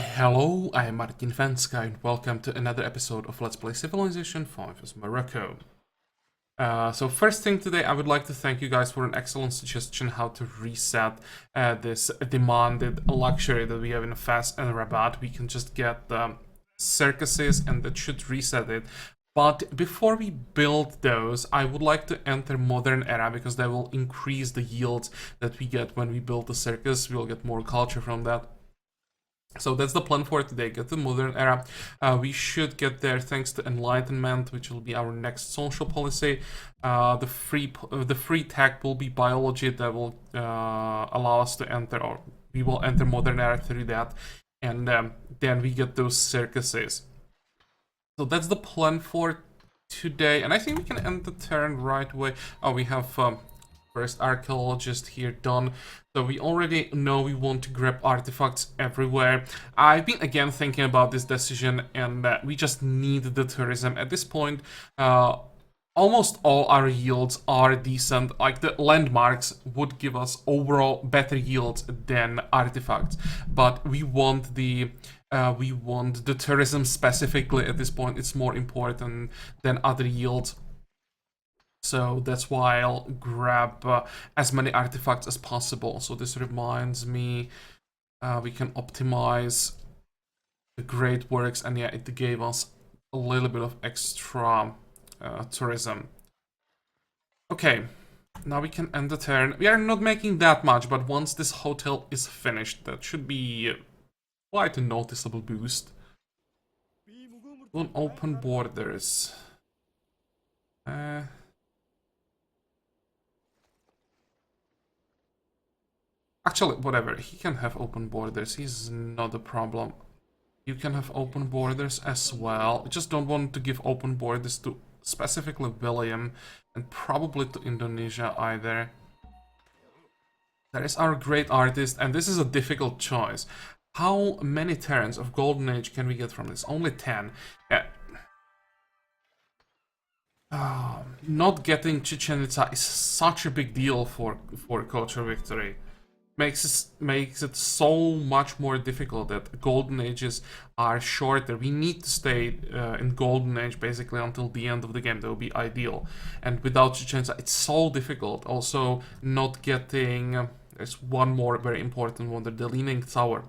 Hello, I am Martin Fencka and welcome to another episode of Let's Play Civilization 5 as Morocco. So first thing today, I would like to thank you guys for an excellent suggestion how to reset this demanded luxury that we have in Fez and Rabat. We can just get circuses and that should reset it. But before we build those, I would like to enter modern era because that will increase the yields that we get when we build the circus. We'll get more culture from that. So that's the plan for today, get the modern era. We should get there thanks to enlightenment, which will be our next social policy. The free tech will be biology that will allow us to enter, or we will enter modern era through that. And then we get those circuses. So that's the plan for today. And I think we can end the turn right away. Oh, we have first archaeologist here done. So we already know we want to grab artifacts everywhere. I've been again thinking about this decision, and we just need the tourism. At this point, almost all our yields are decent. Like the landmarks would give us overall better yields than artifacts, but we want the tourism specifically at this point. It's more important than other yields. So that's why I'll grab as many artifacts as possible. So this reminds me, we can optimize the great works, and yeah, it gave us a little bit of extra tourism. Okay, now we can end the turn. We are not making that much, but once this hotel is finished, that should be quite a noticeable boost. We'll open borders. Actually, whatever, he can have open borders, he's not a problem. You can have open borders as well. I just don't want to give open borders to specifically William, and probably to Indonesia either. There is our great artist, and this is a difficult choice. How many turns of Golden Age can we get from this? Only 10. Yeah. Not getting Chichen Itza is such a big deal for culture victory. Makes it so much more difficult that golden ages are shorter. We need to stay in golden age basically until the end of the game. That would be ideal. And without Chichen Itza, it's so difficult. Also, not getting there's one more very important one: the Leaning Tower,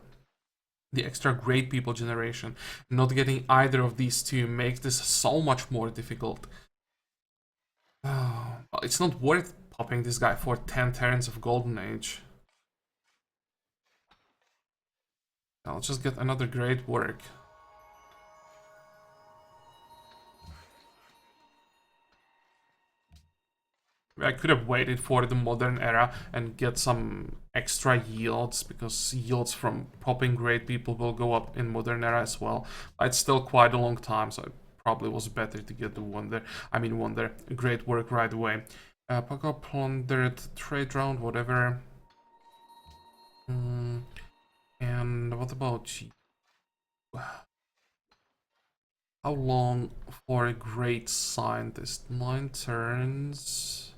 the extra great people generation. Not getting either of these two makes this so much more difficult. It's not worth popping this guy for 10 turns of golden age. I'll just get another great work. I could have waited for the modern era and get some extra yields, because yields from popping great people will go up in modern era as well. It's still quite a long time, so it probably was better to get the wonder great work right away. Paco plundered, trade round, whatever. And what about you? How long for a great scientist? 9 turns.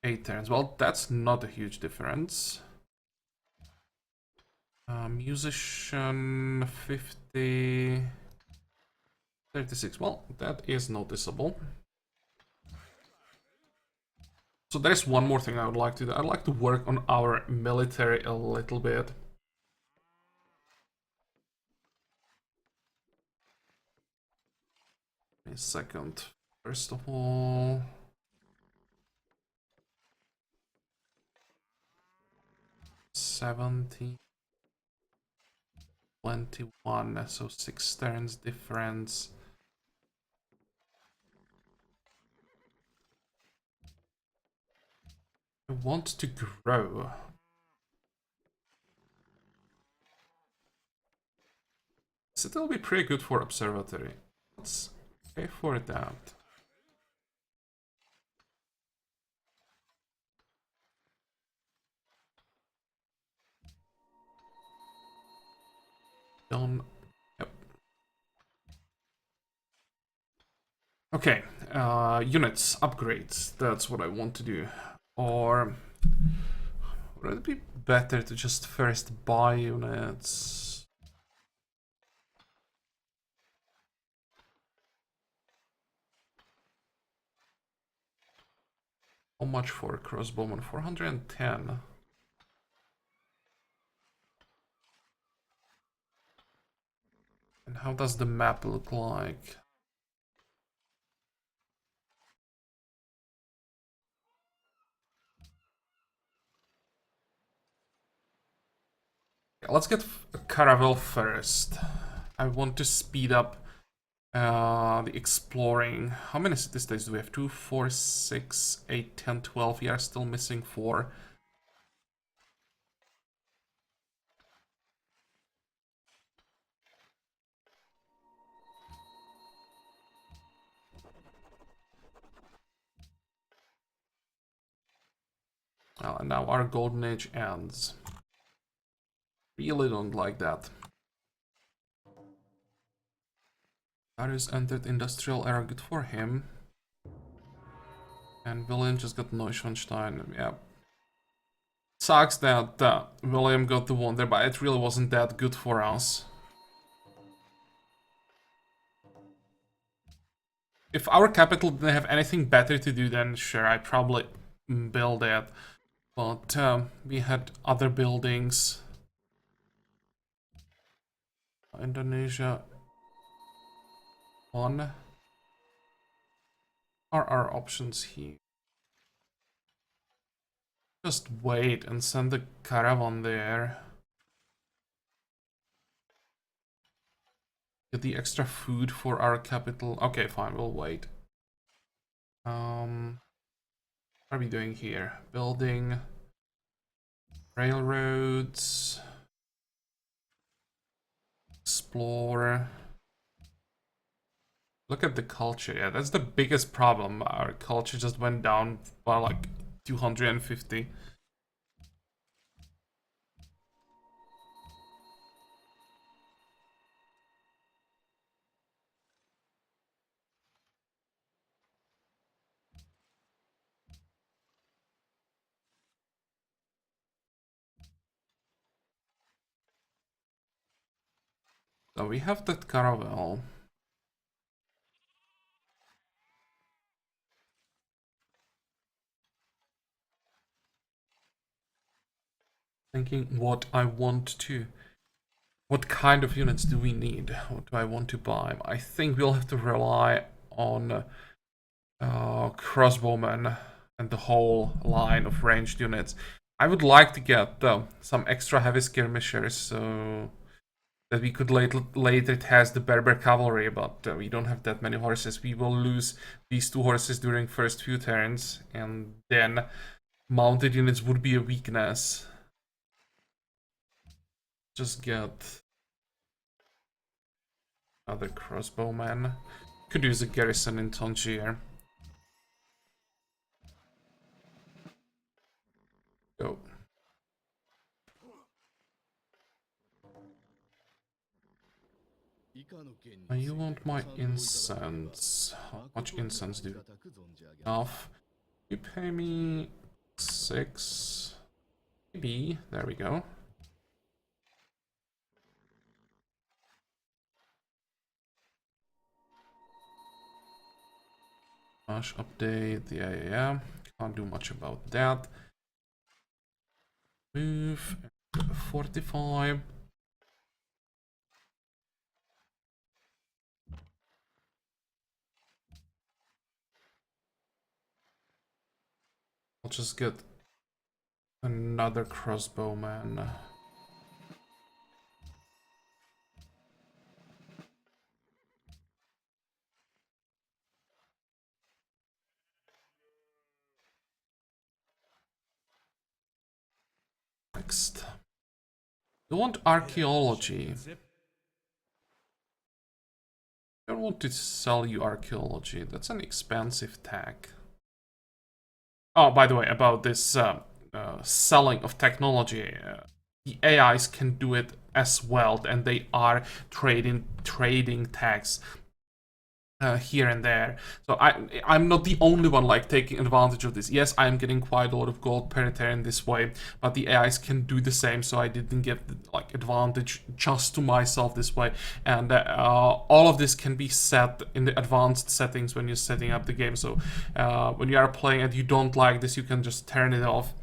8 turns. Well, that's not a huge difference. Musician 50. 36. Well, that is noticeable. So there's one more thing I would like to do. I'd like to work on our military a little bit. A second. First of all, $17, $21, so 6 turns difference. I want to grow. So it'll be pretty good for observatory. Let's pay for that. Done. Yep. Okay, units, upgrades. That's what I want to do. Or Would it be better to just first buy units? How much for a crossbowman? 410. And how does the map look like? Let's get a caravel first. I want to speed up the exploring. How many city states do we have? 2, 4, 6, 8, 10, 12. We are still missing 4. And now our golden age ends. Really don't like that. Darius entered industrial era, good for him. And William just got Neuschwanstein, yeah. Sucks that William got the wonder, but it really wasn't that good for us. If our capital didn't have anything better to do, then sure, I'd probably build it. But we had other buildings. Indonesia. 1. Are our options here? Just wait and send the caravan there. Get the extra food for our capital. Okay, fine, we'll wait. What are we doing here? Building railroads. Explore. Look at the culture. Yeah, that's the biggest problem. Our culture just went down by like 250. So we have that caravel. Thinking what I want to... What kind of units do we need? What do I want to buy? I think we'll have to rely on crossbowmen and the whole line of ranged units. I would like to get some extra heavy skirmishers so that we could later test the Berber cavalry, but we don't have that many horses. We will lose these 2 horses during first few turns, and then mounted units would be a weakness. Just get another crossbowman. Could use a garrison in Tangier. Go. You want my incense? How much incense do you have? Enough. You pay me 6. Maybe. There we go. Flash update. Yeah. Can't do much about that. Move. 45. I'll just get another crossbowman. Next. You want archaeology. I don't want to sell you archaeology. That's an expensive tech. Oh, by the way, about this selling of technology, the AIs can do it as well, and they are trading tags. here and there. So I'm not the only one like taking advantage of this. Yes, I'm getting quite a lot of gold per turn this way, but the AIs can do the same, so I didn't get the, like, advantage just to myself this way. And all of this can be set in the advanced settings when you're setting up the game. So when you are playing and you don't like this, you can just turn it off.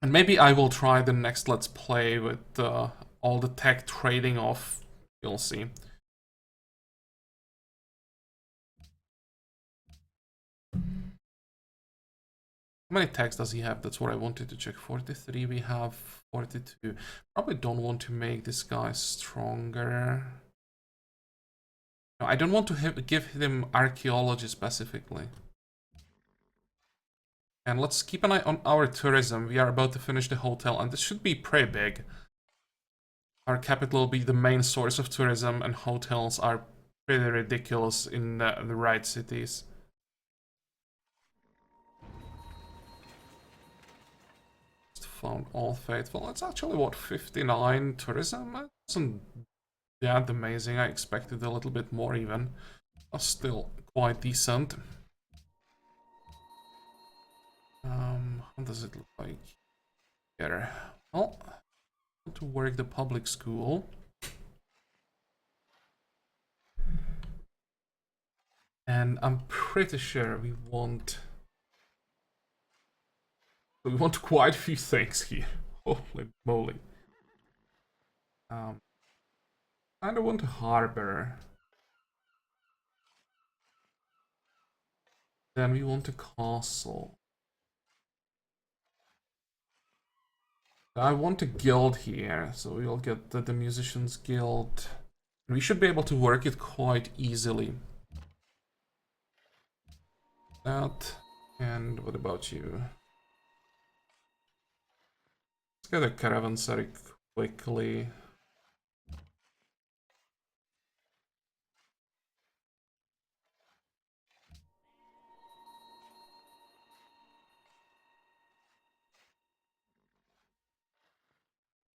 And maybe I will try the next Let's Play with all the tech trading off. You'll see. How many tags does he have? That's what I wanted to check. 43, we have 42. Probably don't want to make this guy stronger. No, I don't want to give him archaeology specifically. And let's keep an eye on our tourism. We are about to finish the hotel, and this should be pretty big. Our capital will be the main source of tourism, and hotels are pretty ridiculous in the right cities. Found all faithful. It's actually what, 59 tourism? That wasn't that amazing. I expected a little bit more even. But still quite decent. How does it look like here? Well, I want to work the public school. And I'm pretty sure we want quite a few things here. Holy moly. I don't want a harbor. Then we want a castle. I want a guild here, so we'll get the Musicians Guild. We should be able to work it quite easily. That, and what about you? Let's get a caravanserai quickly.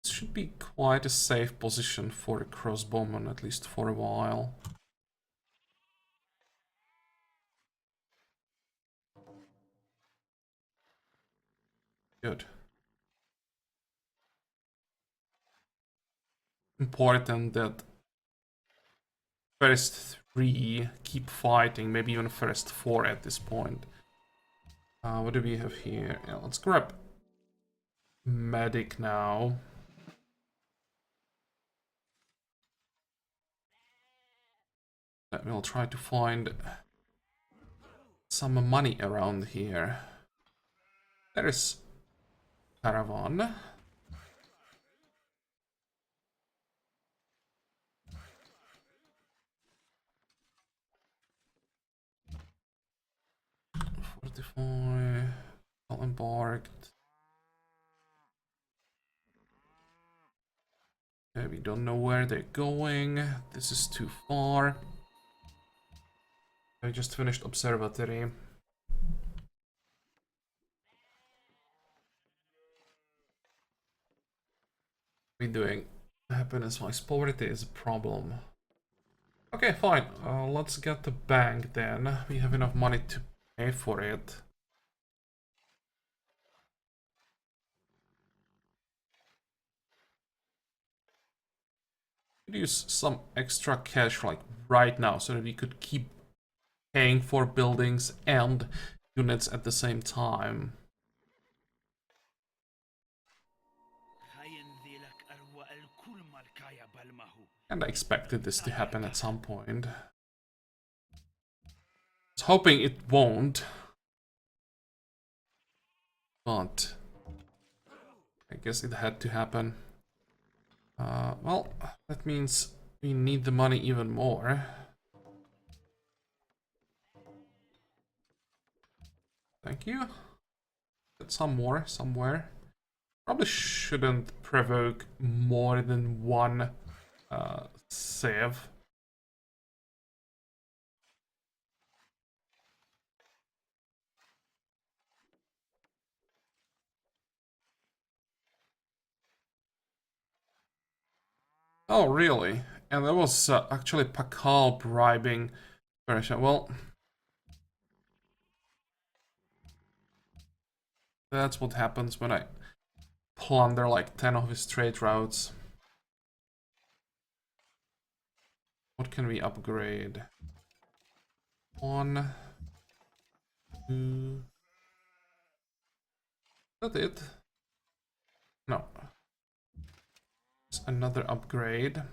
This should be quite a safe position for a crossbowman, at least for a while. Good. Important that first 3 keep fighting, maybe even first 4 at this point. What do we have here? Yeah, let's grab medic now. We'll try to find some money around here. There is caravan. Fortify. All embarked. Okay, we don't know where they're going. This is too far. I just finished observatory. What are we doing? Happiness-wise, poverty is a problem. Okay, fine. Let's get the bank then. We have enough money to pay for it. Could use some extra cash like right now so that we could keep paying for buildings and units at the same time. And I expected this to happen at some point. I was hoping it won't. But I guess it had to happen. Well, that means we need the money even more. Thank you. Get some more somewhere. Probably shouldn't provoke more than one save. Oh, really? And that was actually Pakal bribing Pressure. Well, that's what happens when I plunder like 10 of his trade routes. What can we upgrade? 1, 2. Is that it? No. It's another upgrade.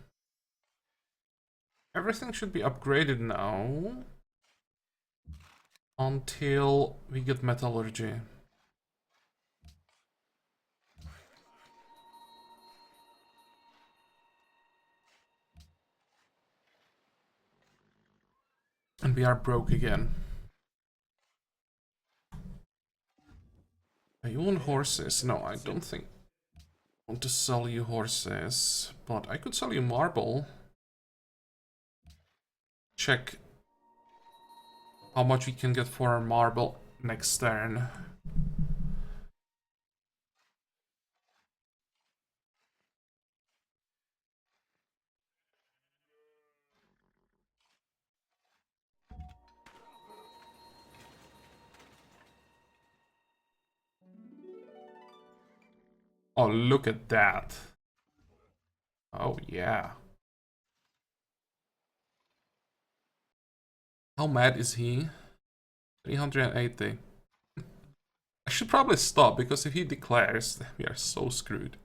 Everything should be upgraded now. Until we get metallurgy. And we are broke again. Are you on horses? No, I don't think I want to sell you horses. But I could sell you marble. Check how much we can get for our marble next turn. Oh, look at that. Oh, yeah. How mad is he? 380. I should probably stop, because if he declares, we are so screwed.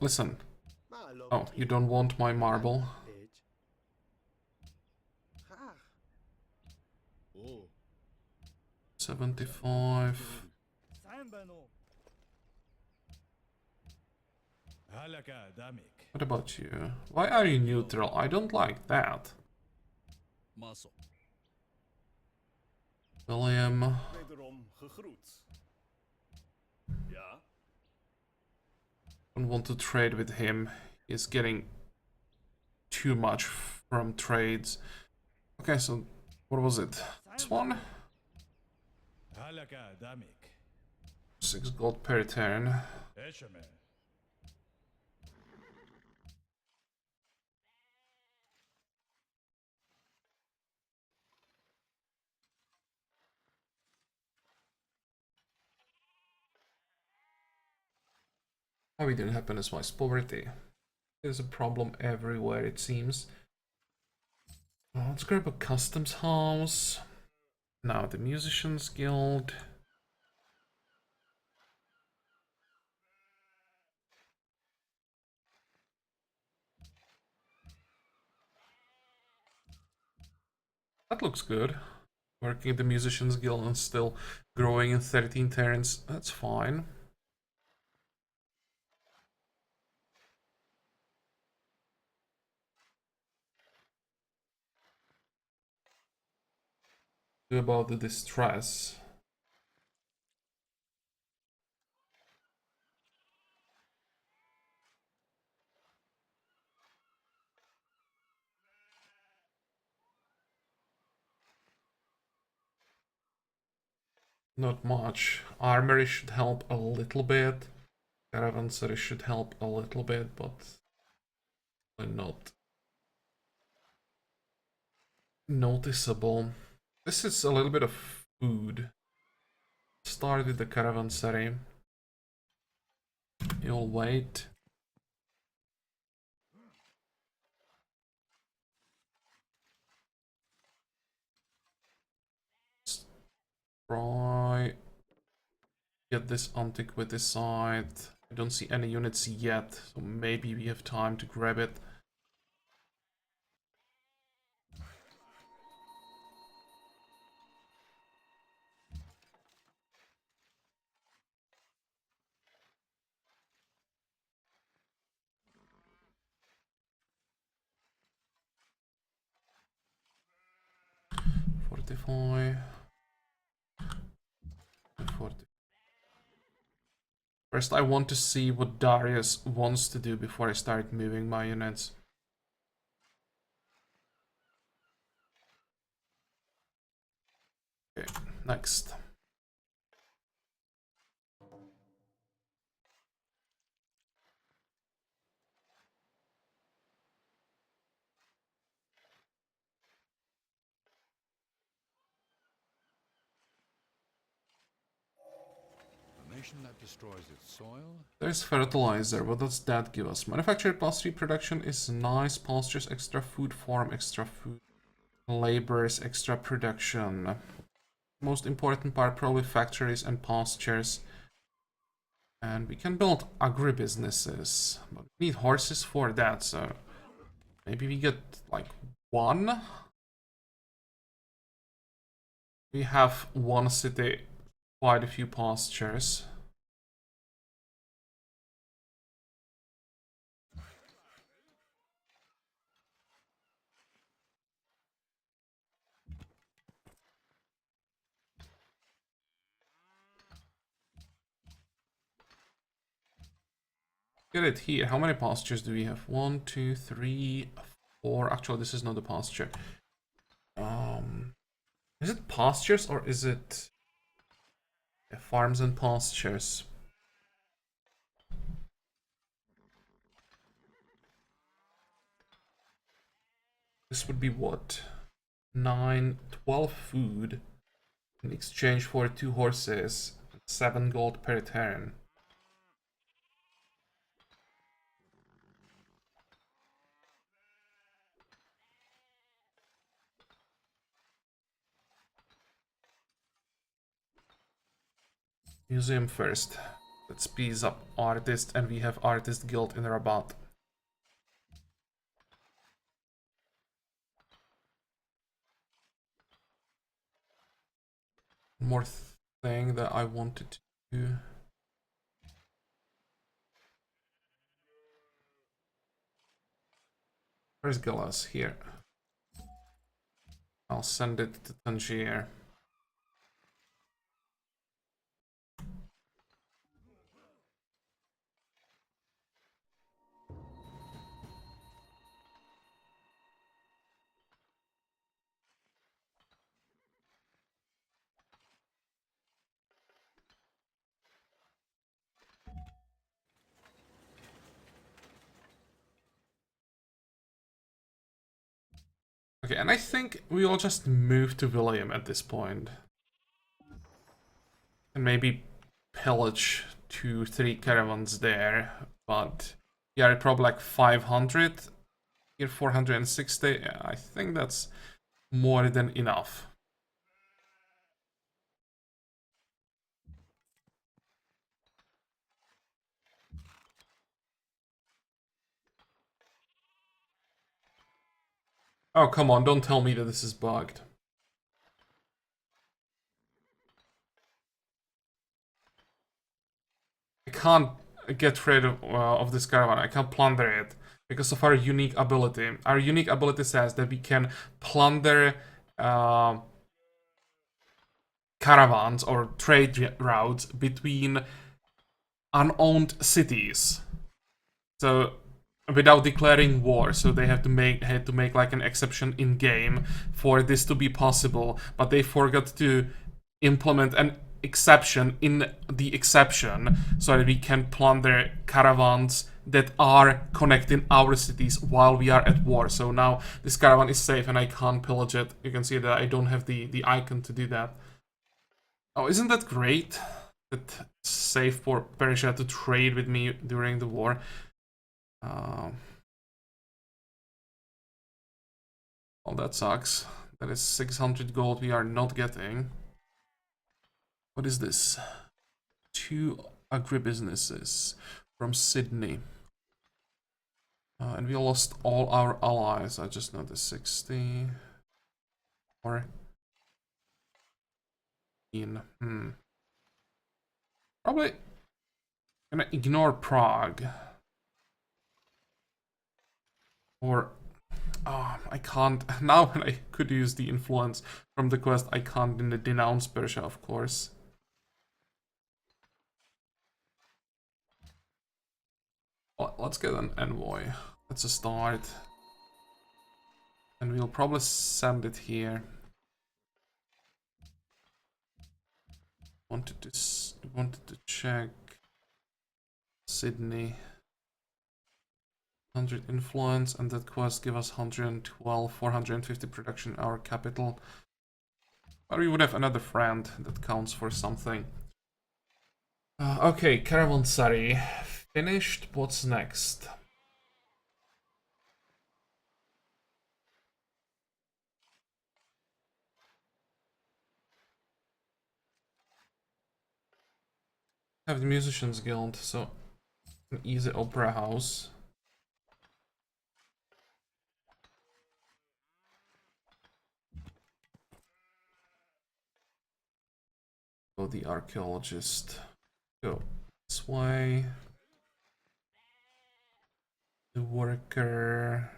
Listen. Oh, you don't want my marble? 75. What about you? Why are you neutral? I don't like that. William. Don't want to trade with him. He's getting too much from trades. Okay, so what was it? This one? 6 gold per turn. How we didn't happen is wise poverty. There's a problem everywhere, it seems. Let's grab a customs house. Now the musicians guild. That looks good. Working at the musicians guild and still growing in 13 turns. That's fine. About the distress. Not much. Armory should help a little bit. Caravansary should help a little bit, but not noticeable. This is a little bit of food. Start with the caravansary. You'll wait. Try get this antiquity side. I don't see any units yet, so maybe we have time to grab it. Fortify. 40. First, I want to see what Darius wants to do before I start moving my units. Okay, next. nation that destroys its soil. There's fertilizer. What does that give us? Manufacture +3 production is nice. Pastures, extra food. Farm, extra food. Laborers, extra production. Most important part, probably factories and pastures. And we can build agribusinesses. But we need horses for that, so maybe we get like one. We have one city, quite a few pastures. Get it here. How many pastures do we have? 1, 2, 3, 4. Actually, this is not a pasture. Is it pastures or is it farms and pastures? This would be what? 9, 12 food in exchange for 2 horses, 7 gold per turn. Museum first. Let's speed up artist, and we have artist guild in Rabat. More thing that I wanted to do. Where's Galas? Here. I'll send it to Tangier. Okay, and I think we'll just move to William at this point. And maybe pillage 2, 3 caravans there. But yeah, probably like 500. Here 460. Yeah, I think that's more than enough. Oh, come on, don't tell me that this is bugged. I can't get rid of this caravan. I can't plunder it because of our unique ability. Our unique ability says that we can plunder caravans or trade routes between unowned cities. So without declaring war, so they had to make like an exception in game for this to be possible, but they forgot to implement an exception in the exception so that we can plunder caravans that are connecting our cities while we are at war. So now this caravan is safe and I can't pillage it. You can see that I don't have the icon to do that. Oh, isn't that great? That safe for Persia to trade with me during the war. Well, that sucks. That is 600 gold we are not getting. What is this? 2 agribusinesses from Sydney. And we lost all our allies. I just noticed 60. Or in. Probably gonna ignore Prague. Or I can't now. When I could use the influence from the quest, I can't denounce Persia, of course. Well, let's get an envoy. That's a start, and we'll probably send it here. Wanted to check Sydney. 100 influence, and that quest give us 112, 450 production, our capital. But we would have another friend that counts for something. Okay, Caravanserai. Finished. What's next? Have the Musicians Guild, so an easy opera house. Go the archaeologist. Go this way. The worker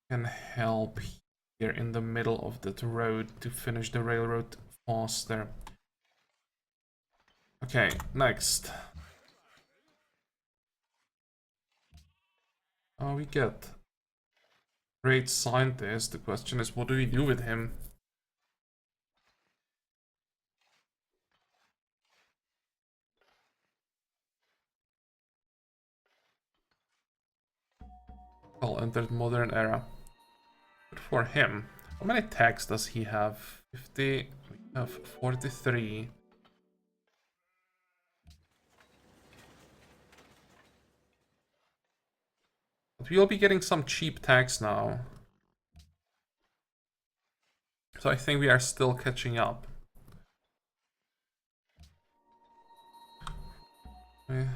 can help here in the middle of that road to finish the railroad faster. Okay, next. Oh, we get great scientist. The question is, what do we do with him? Well, entered modern era. Good for him. How many tags does he have? 50. We have 43. But we'll be getting some cheap tags now. So I think we are still catching up. Okay.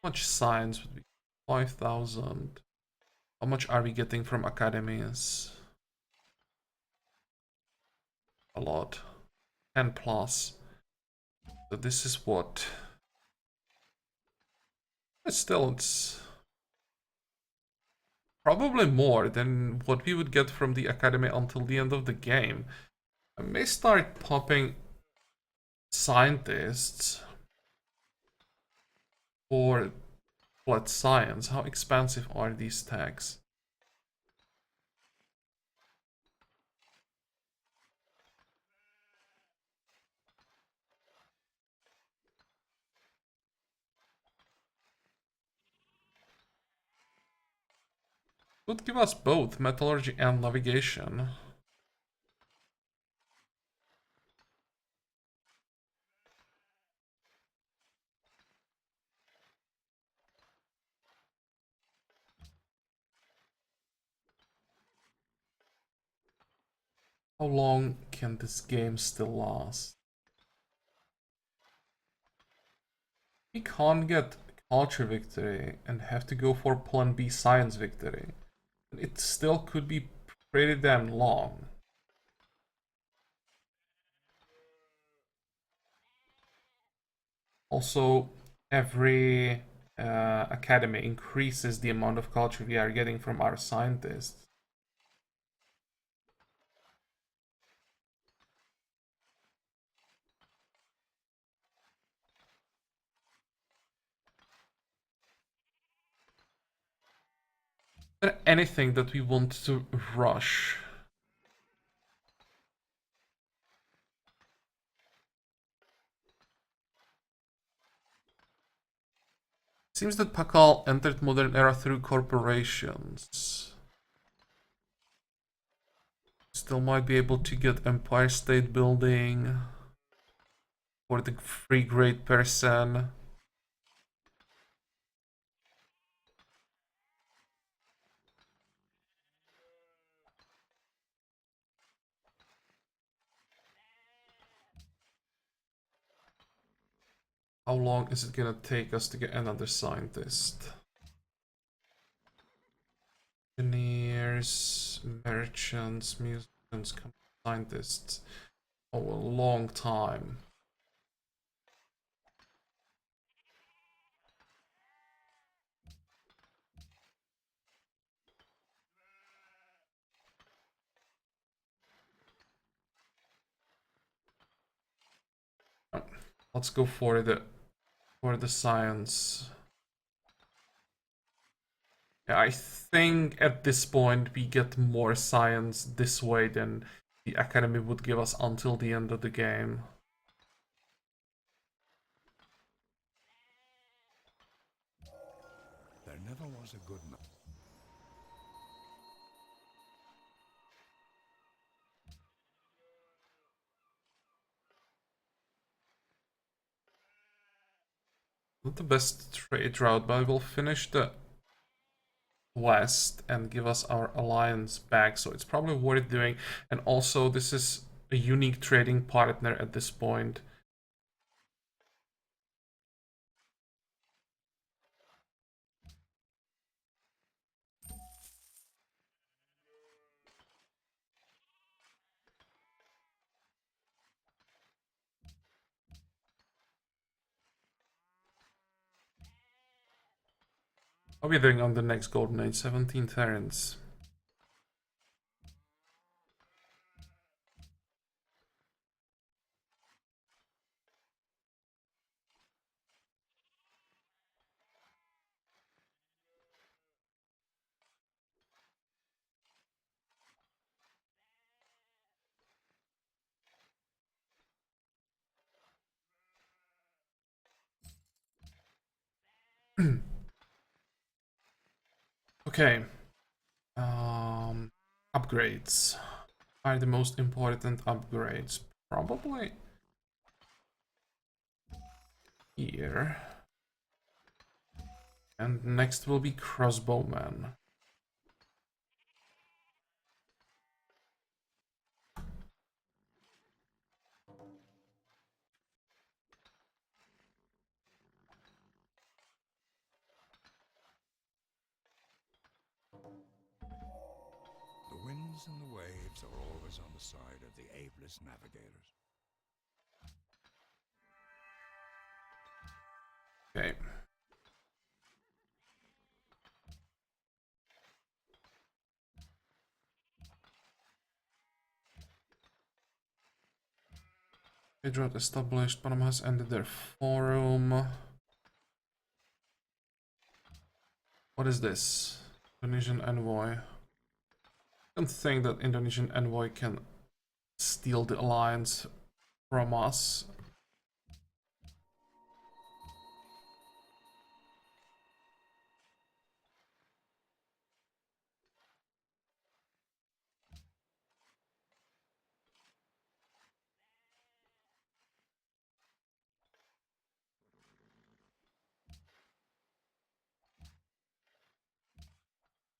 How much science would be? 5,000. How much are we getting from academies? A lot. 10 plus. So this is what? But still, it's probably more than what we would get from the academy until the end of the game. I may start popping scientists for blood science. How expensive are these tags? Would give us both metallurgy and navigation. How long can this game still last? We can't get culture victory and have to go for plan B science victory. It still could be pretty damn long. Also, every academy increases the amount of culture we are getting from our scientists. Is there anything that we want to rush? Seems that Pakal entered modern era through corporations. Still might be able to get Empire State Building for the free grade person. How long is it gonna take us to get another scientist? Engineers, merchants, musicians, scientists. Oh, a long time. Let's go for the science. Yeah, I think at this point we get more science this way than the academy would give us until the end of the game. There never was a good man. Not the best trade route, but I will finish the west and give us our alliance back, so it's probably worth doing. And also, this is a unique trading partner at this point. What are we doing on the next golden age? 17 Terrans. Okay. Upgrades are the most important upgrades. Probably here. And next will be crossbowman. The winds and the waves are always on the side of the ablest navigators. Okay. Pedro established. Panama has ended their forum. What is this? Indonesian envoy. I don't think that Indonesian envoy can steal the alliance from us.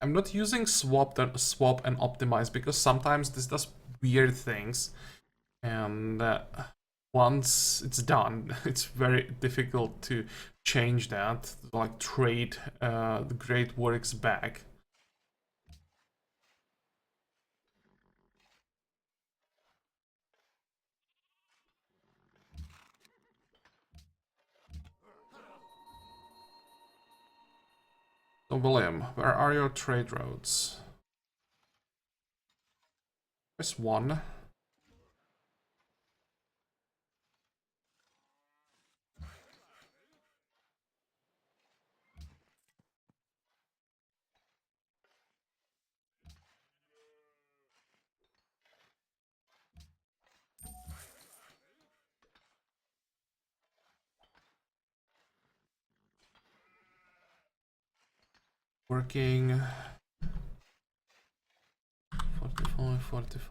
I'm not using swap and optimize because sometimes this does weird things, and once it's done, it's very difficult to change that, like trade the great works back. So William, where are your trade routes? There's one. Working. 45, 45.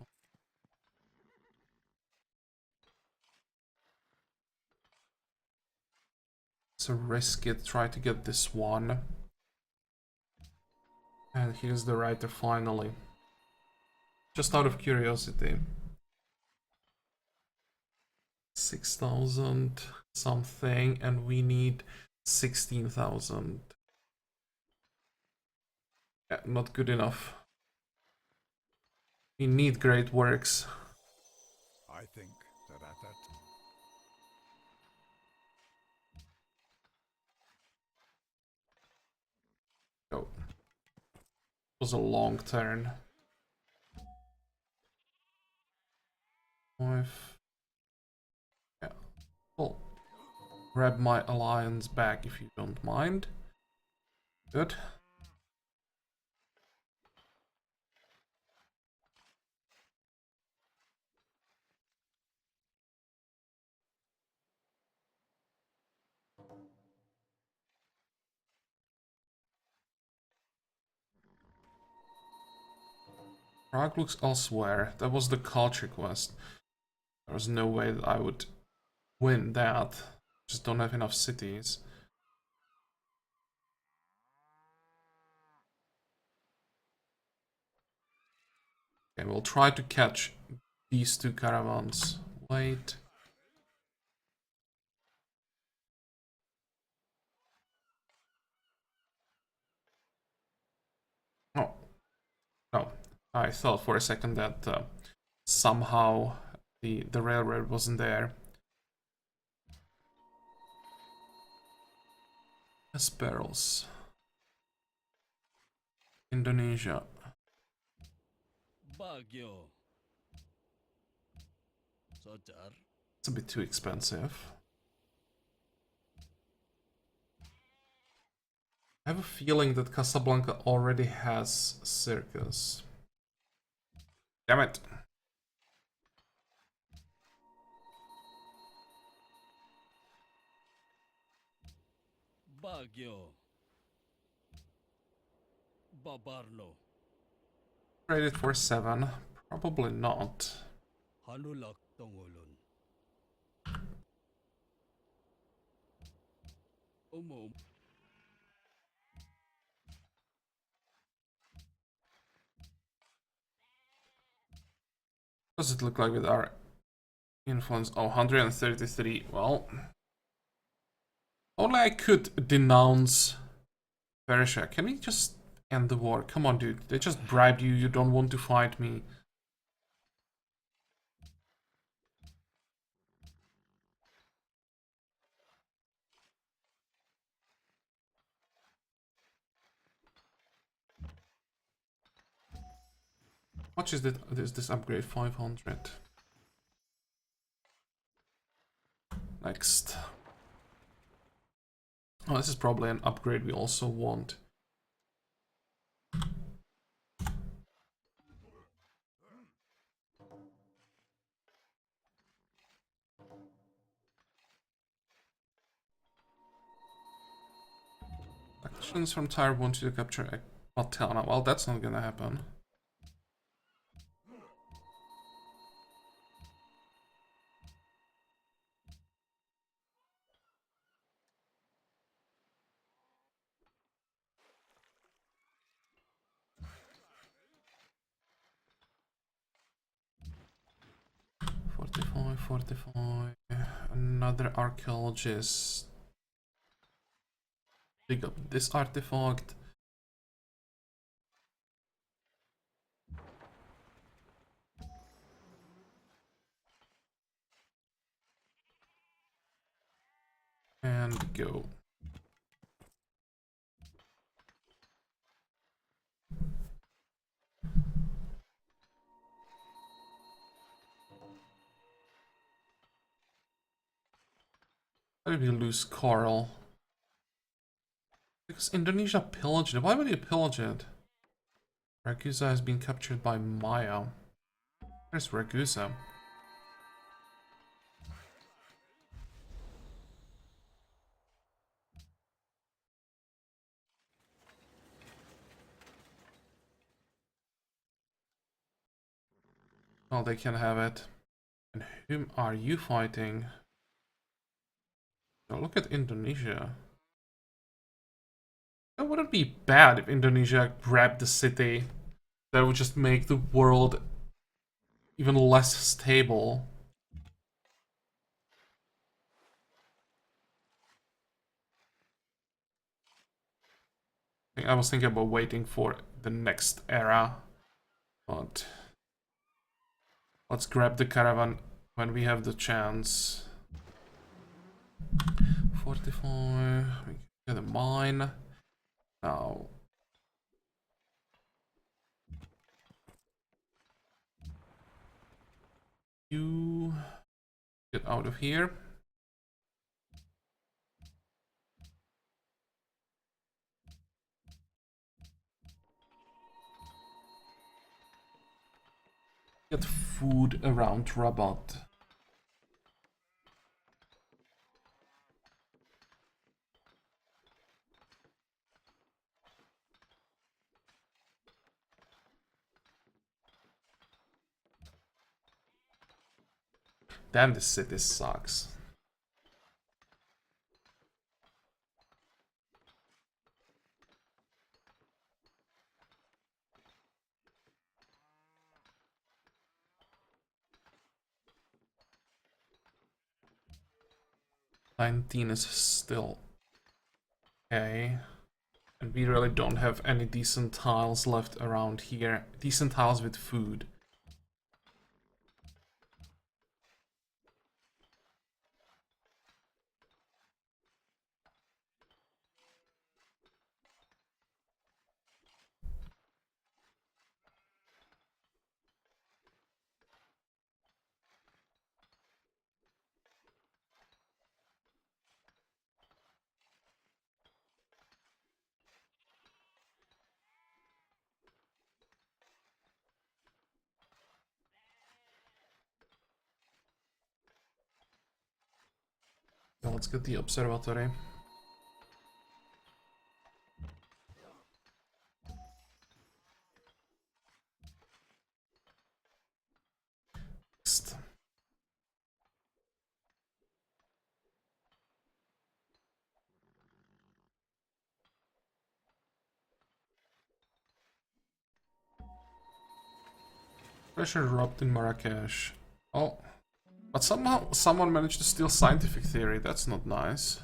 So risk it, try to get this one. And here's the writer finally. Just out of curiosity. 6,000 something, and we need 16,000. Yeah, not good enough. We need great works. I think that at that Oh. It was a long turn. 5. Yeah. Cool. grab my alliance back if you don't mind. Good. Prague looks elsewhere. That was the culture quest. There was no way that I would win that. Just don't have enough cities. Okay, we'll try to catch these two caravans. Wait. Oh, no. I thought for a second that somehow the railroad wasn't there. Esperos. Indonesia. Baguio. Sodar. It's a bit too expensive. I have a feeling that Casablanca already has circus. Damn it. Baguio. Babarlo. Trade it for 7. Probably not. Hanulak Tongolon. Umo. What does it look like with our influence? Oh, 133. Well, only I could denounce Persia. Can we just end the war? Come on, dude. They just bribed you. You don't want to fight me. How much is this upgrade? 500. Next. Oh, this is probably an upgrade we also want. Actions from Tyre want you to capture Patana. Well, that's not gonna happen. Fortify. Another archaeologist. Dig up this artifact. And go. Why did we lose Coral? Because Indonesia pillaged it. Why would you pillage it? Ragusa has been captured by Maya. Where's Ragusa? Well, they can have it. And whom are you fighting? Oh, look at Indonesia. It wouldn't be bad if Indonesia grabbed the city. That would just make the world even less stable. I was thinking about waiting for the next era, but let's grab the caravan when we have the chance. Fortify, we get a mine. Now, you get out of here. Get food around Rabat. Damn, this city sucks. $19 is still okay. And we really don't have any decent tiles left around here. Decent tiles with food. So let's get the observatory. Next. Pressure dropped in Marrakesh. Oh. But somehow someone managed to steal scientific theory. That's not nice.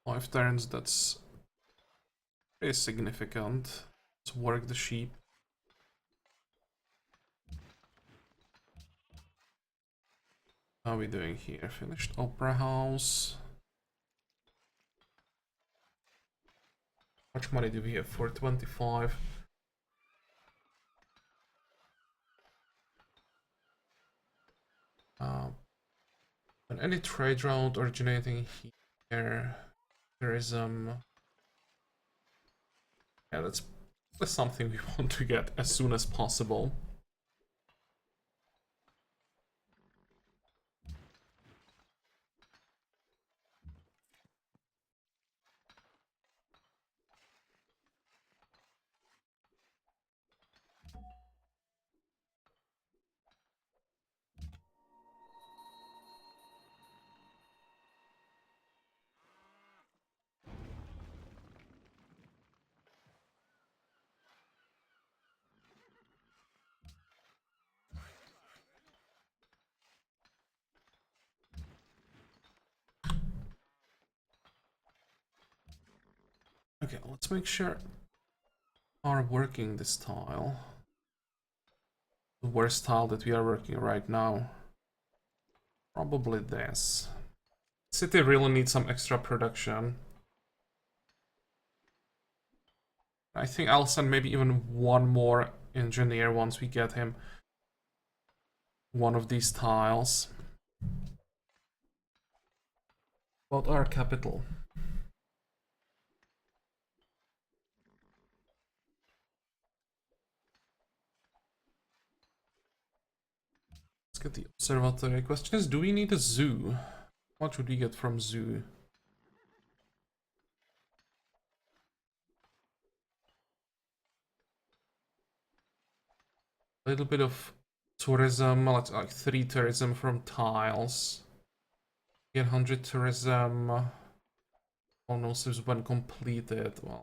Five turns, that's pretty significant. Let's work the sheep. How are we doing here? Finished Opera House. How much money do we have? 425. And any trade route originating here. Tourism. Yeah, that's something we want to get as soon as possible. Okay, let's make sure are working this tile. The worst tile that we are working right now. Probably this. City really needs some extra production. I think I'll send maybe even one more engineer once we get him one of these tiles. About our capital. Let's get the observatory. Question is, do we need a zoo? What would we get from zoo? A little bit of tourism, let's like 3 tourism from tiles. 100 tourism. Bonuses when completed. Well,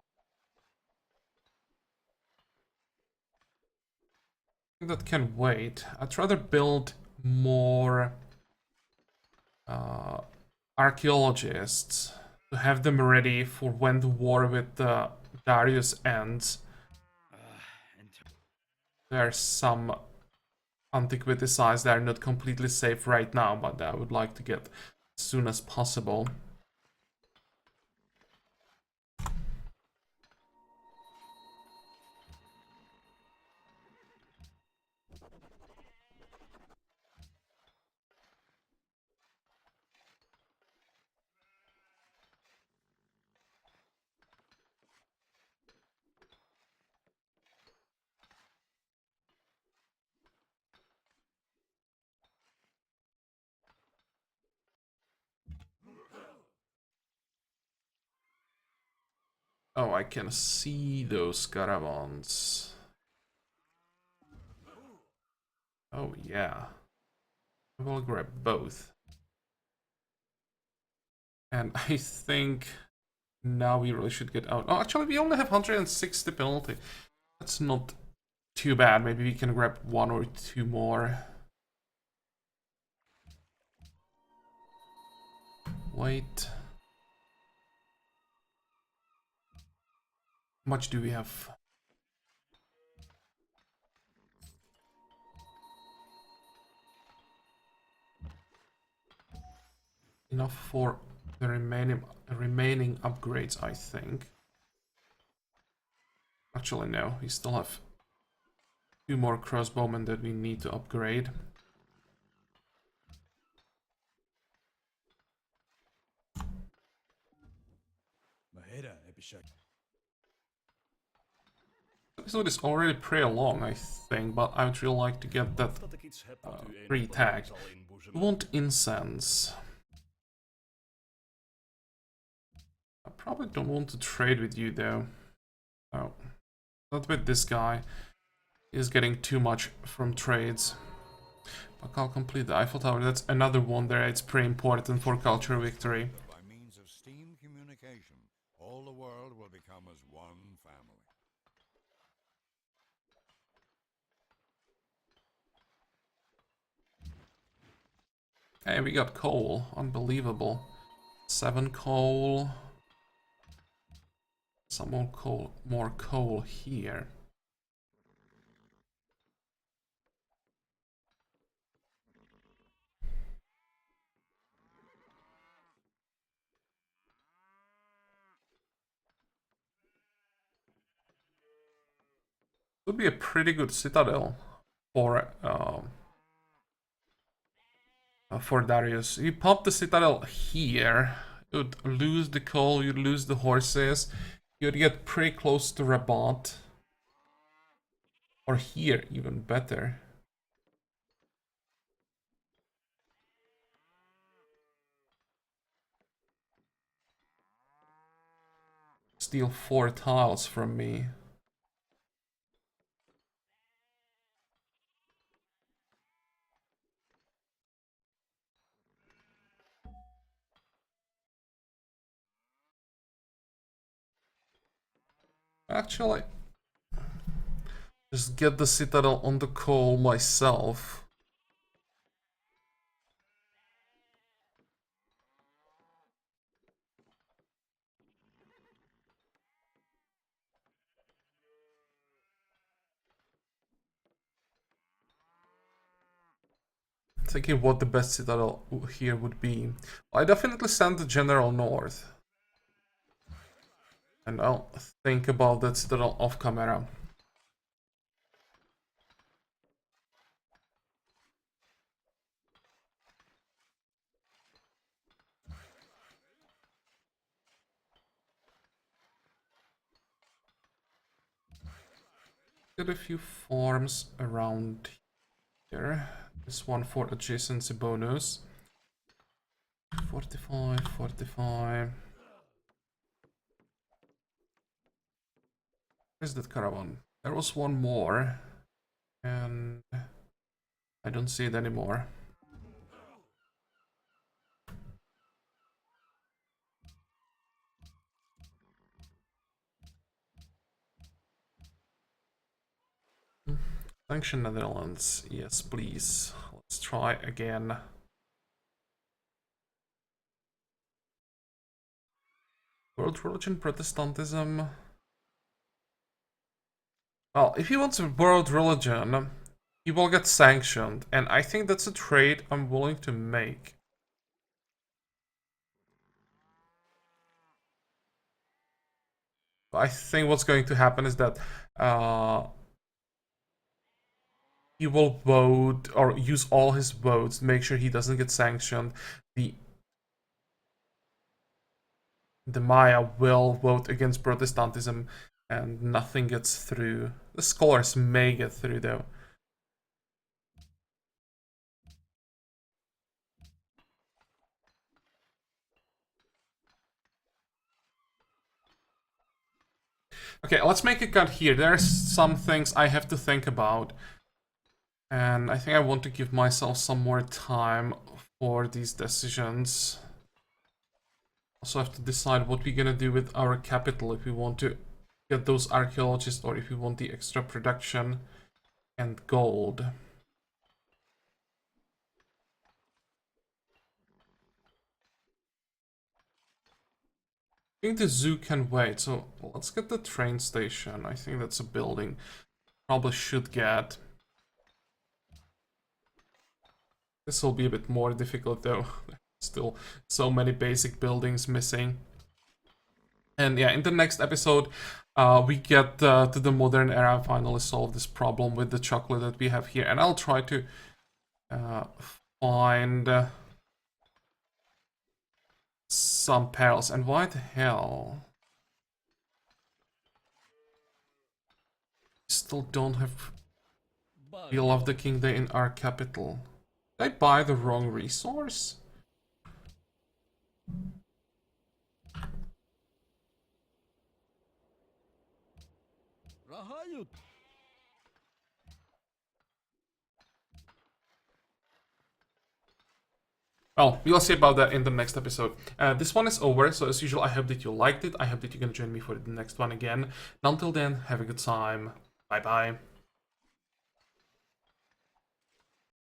I think that can wait. I'd rather build more archaeologists to have them ready for when the war with Darius ends. There are some antiquity sites that are not completely safe right now, but I would like to get soon as possible. Oh, I can see those caravans. Oh, yeah. I will grab both. And I think now we really should get out. Oh, actually, we only have 160 penalty. That's not too bad. Maybe we can grab 1 or 2 more. Wait. How much do we have? Enough for the remaining upgrades, I think. Actually, no. We still have 2 more crossbowmen that we need to upgrade. This episode is already pretty long, I think, but I would really like to get that free tag. We want incense. I probably don't want to trade with you, though. Oh, not with this guy. He's getting too much from trades. But I'll complete the Eiffel Tower. That's another one there. It's pretty important for culture victory. By means of steam communication, all the world will become as one family. Hey, we got coal. Unbelievable. 7 coal. Some more coal here. Would be a pretty good citadel for Darius. You pop the citadel here, you'd lose the coal, you'd lose the horses, you'd get pretty close to Rabat. Or here, even better. Steal 4 tiles from me. Actually, just get the citadel on the coal myself. Thinking what the best citadel here would be. I definitely send the general north. And I'll think about that citadel off camera. Get a few farms around here. This one for adjacency bonus. 45, 45. Where's that caravan? There was one more. And I don't see it anymore. Sanction Netherlands. Yes, please. Let's try again. World religion, Protestantism. Well, if he wants a world religion, he will get sanctioned. And I think that's a trade I'm willing to make. I think what's going to happen is that he will vote or use all his votes, make sure he doesn't get sanctioned. The Maya will vote against Protestantism and nothing gets through. The scholars may get through though. Okay, let's make a cut here. There's some things I have to think about. And I think I want to give myself some more time for these decisions. Also have to decide what we're gonna do with our capital, if we want to get those archaeologists or if we want the extra production and gold. I think the zoo can wait, so let's get the train station. I think that's a building. Probably should get. This will be a bit more difficult though. Still so many basic buildings missing. And yeah, in the next episode, we get to the modern era and finally solve this problem with the chocolate that we have here. And I'll try to find some pearls. And why the hell? Still don't have Wheel of the King Day in our capital. Did I buy the wrong resource? Rahayut. Well, we'll see about that in the next episode. This one is over, so as usual, I hope that you liked it. I hope that you can join me for the next one again. And until then, have a good time. Bye-bye.